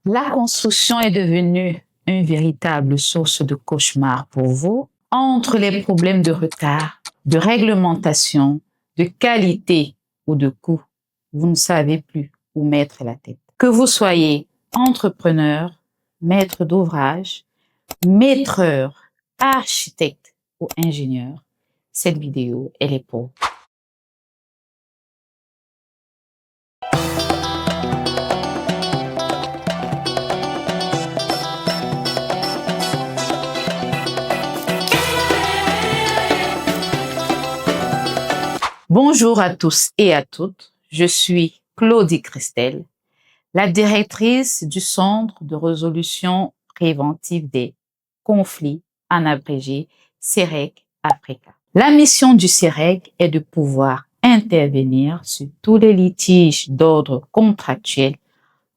La construction est devenue une véritable source de cauchemar pour vous. Entre les problèmes de retard, de réglementation, de qualité ou de coût, vous ne savez plus où mettre la tête. Que vous soyez entrepreneur, maître d'ouvrage, maîtreur, architecte ou ingénieur, cette vidéo, elle est pour vous. Bonjour à tous et à toutes, je suis Claudie Christelle, la directrice du Centre de résolution préventive des conflits, en abrégé CEREC Africa. La mission du CEREC est de pouvoir intervenir sur tous les litiges d'ordre contractuel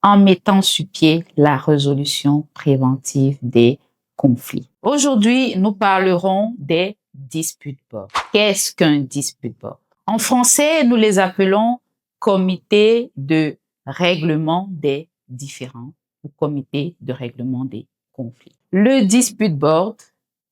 en mettant sur pied la résolution préventive des conflits. Aujourd'hui, nous parlerons des dispute boards. Qu'est-ce qu'un dispute board? En français, nous les appelons comité de règlement des différends ou comité de règlement des conflits. Le dispute board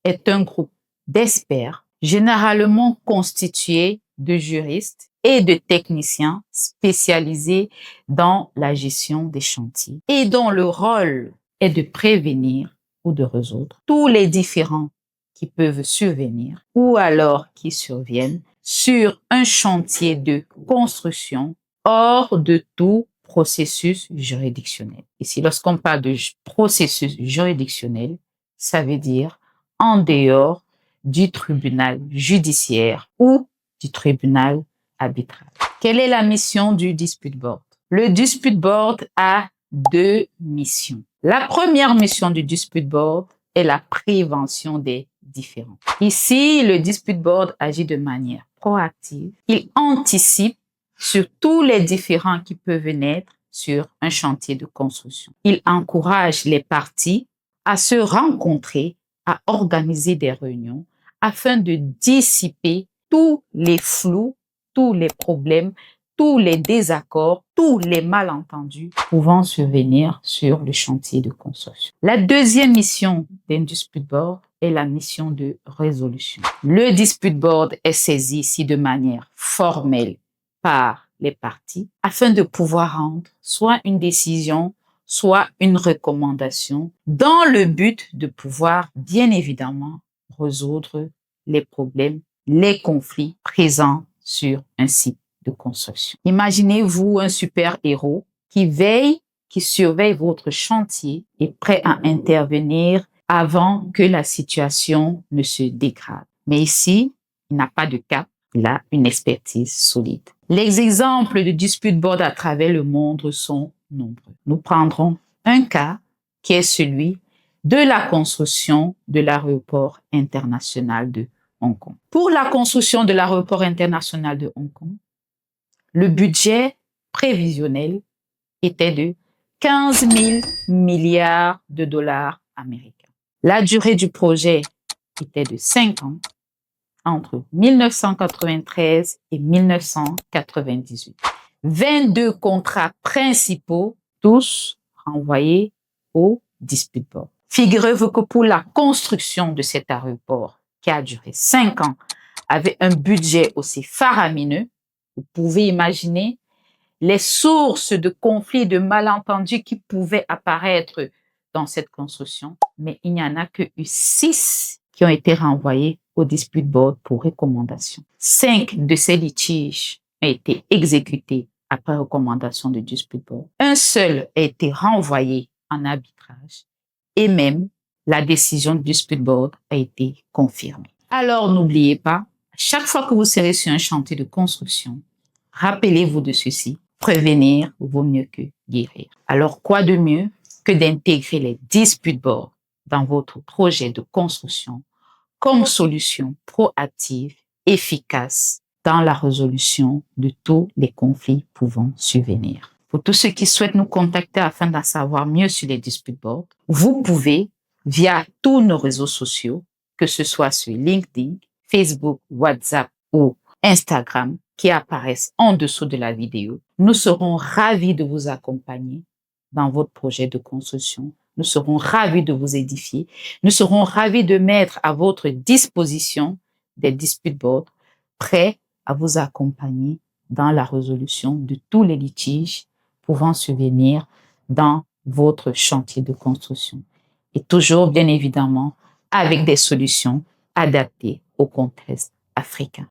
est un groupe d'experts généralement constitué de juristes et de techniciens spécialisés dans la gestion des chantiers et dont le rôle est de prévenir ou de résoudre tous les différends qui peuvent survenir ou alors qui surviennent sur un chantier de construction hors de tout processus juridictionnel. Ici, lorsqu'on parle de processus juridictionnel, ça veut dire en dehors du tribunal judiciaire ou du tribunal arbitral. Quelle est la mission du dispute board? Le dispute board a deux missions. La première mission du dispute board est la prévention des différends. Ici, le dispute board agit de manière proactive. Il anticipe sur tous les différends qui peuvent naître sur un chantier de construction. Il encourage les parties à se rencontrer, à organiser des réunions afin de dissiper tous les flous, tous les problèmes, tous les désaccords, tous les malentendus pouvant survenir sur le chantier de construction. La deuxième mission d'un dispute board est la mission de résolution. Le dispute board est saisi ici de manière formelle par les parties afin de pouvoir rendre soit une décision, soit une recommandation dans le but de pouvoir bien évidemment résoudre les problèmes, les conflits présents sur un site de construction. Imaginez-vous un super-héros qui veille, qui surveille votre chantier et prêt à intervenir avant que la situation ne se dégrade. Mais ici, il n'a pas de cap, il a une expertise solide. Les exemples de dispute board à travers le monde sont nombreux. Nous prendrons un cas qui est celui de la construction de l'aéroport international de Hong Kong. Pour la construction de l'aéroport international de Hong Kong, le budget prévisionnel était de 15 000 milliards de dollars américains. La durée du projet était de 5 ans, entre 1993 et 1998. 22 contrats principaux, tous renvoyés au dispute board. Figurez-vous que pour la construction de cet aéroport, qui a duré 5 ans, avait un budget aussi faramineux, vous pouvez imaginer les sources de conflits, de malentendus qui pouvaient apparaître dans cette construction, mais il n'y en a que eu 6 qui ont été renvoyés au dispute board pour recommandation. 5 de ces litiges ont été exécutés après recommandation du dispute board. Un seul a été renvoyé en arbitrage et même la décision du dispute board a été confirmée. Alors n'oubliez pas, chaque fois que vous serez sur un chantier de construction, rappelez-vous de ceci. Prévenir vaut mieux que guérir. Alors, quoi de mieux que d'intégrer les dispute boards dans votre projet de construction comme solution proactive, efficace dans la résolution de tous les conflits pouvant survenir. Pour tous ceux qui souhaitent nous contacter afin d'en savoir mieux sur les dispute boards, vous pouvez, via tous nos réseaux sociaux, que ce soit sur LinkedIn, Facebook, WhatsApp ou Instagram, qui apparaissent en dessous de la vidéo. Nous serons ravis de vous accompagner dans votre projet de construction. Nous serons ravis de vous édifier. Nous serons ravis de mettre à votre disposition des dispute boards prêts à vous accompagner dans la résolution de tous les litiges pouvant survenir dans votre chantier de construction. Et toujours, bien évidemment, avec des solutions adaptées au contexte africain.